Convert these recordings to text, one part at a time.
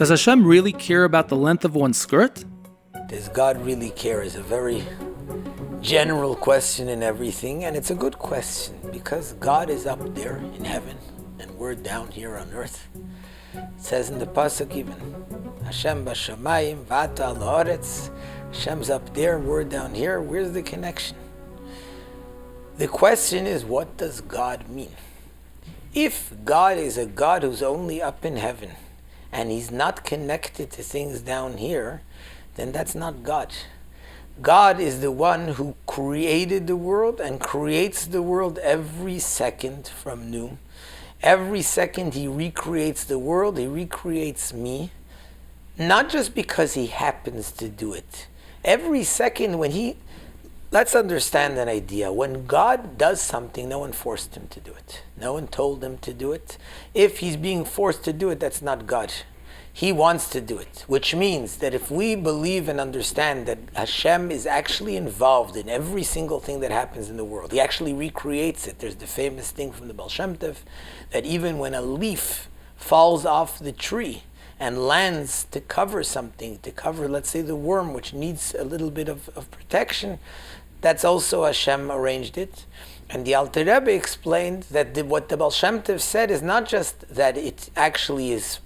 Does Hashem really care about the length of one's skirt? Does God really care is a very general question in everything, and it's a good question because God is up there in heaven and we're down here on earth. It says in the pasuk even, Hashem b'shamayim v'ata al haaretz. Hashem's up there, we're down here. Where's the connection? The question is, what does God mean? If God is a God who's only up in heaven and he's not connected to things down here, then that's not God. God is the one who created the world and creates the world every second from new. Every second he recreates the world, he recreates me, not just because he happens to do it. Every second let's understand an idea. When God does something, no one forced him to do it. No one told him to do it. If he's being forced to do it, that's not God. He wants to do it, which means that if we believe and understand that Hashem is actually involved in every single thing that happens in the world, he actually recreates it. There's the famous thing from the Baal Shem Tov, that even when a leaf falls off the tree and lands to cover something, to cover, let's say, the worm, which needs a little bit of protection, that's also Hashem arranged it. And the Alter Rebbe explained that what the Baal Shem Tov said is not just that it actually is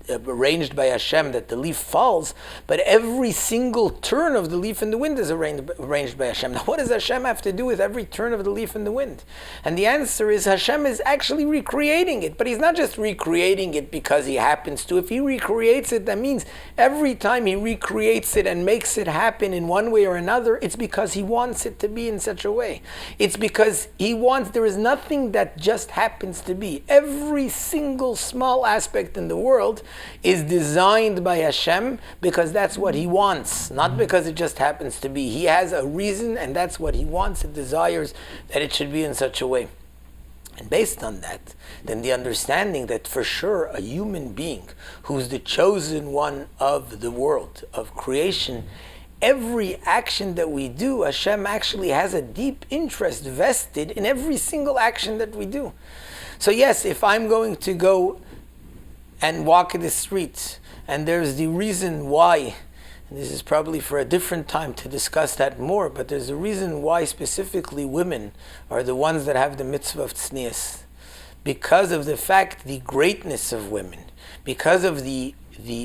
arranged by Hashem that the leaf falls, but every single turn of the leaf in the wind is arranged by Hashem. Now, what does Hashem have to do with every turn of the leaf in the wind? And the answer is Hashem is actually recreating it, but he's not just recreating it because he happens to. If he recreates it, that means every time he recreates it and makes it happen in one way or another, it's because he wants it to be in such a way. It's because he wants, there is nothing that just happens to be. Every single small aspect in the world is designed by Hashem because that's what he wants, not because it just happens to be. He has a reason and that's what he wants and desires that it should be in such a way. And based on that, then the understanding that for sure a human being who's the chosen one of the world, of creation, every action that we do, Hashem actually has a deep interest vested in every single action that we do. So yes, if I'm going to go and walk in the streets, and there's the reason why, and this is probably for a different time to discuss that more, but there's a reason why specifically women are the ones that have the mitzvah of tznius. Because of the fact, the greatness of women, because of the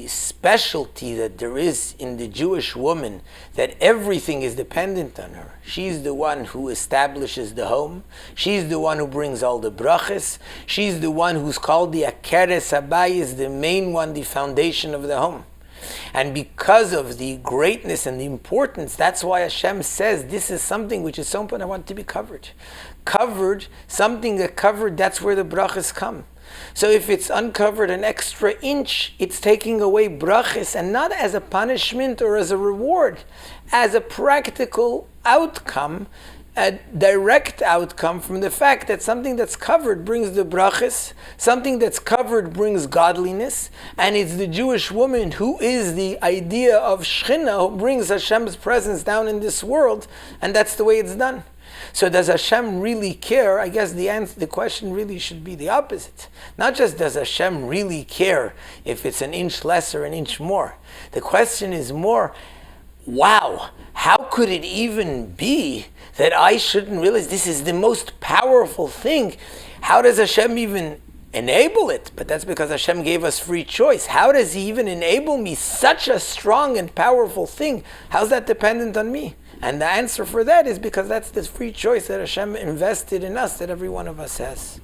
specialty that there is in the Jewish woman, that everything is dependent on her. She's the one who establishes the home. She's the one who brings all the brachas. She's the one who's called the Akeres Habayis, the main one, the foundation of the home. And because of the greatness and the importance, that's why Hashem says this is something which is so important, I want to be covered. Covered, something that covered, that's where the brachas come. So if it's uncovered an extra inch, it's taking away brachas, and not as a punishment or as a reward, as a practical outcome, a direct outcome from the fact that something that's covered brings the brachas, something that's covered brings godliness, and it's the Jewish woman who is the idea of Shechina, who brings Hashem's presence down in this world, and that's the way it's done. So does Hashem really care? I guess the question really should be the opposite. Not just does Hashem really care if it's an inch less or an inch more. The question is more, wow, how could it even be that I shouldn't realize this is the most powerful thing? How does Hashem even enable it? But that's because Hashem gave us free choice. How does he even enable me such a strong and powerful thing? How's that dependent on me? And the answer for that is because that's the free choice that Hashem invested in us, that every one of us has.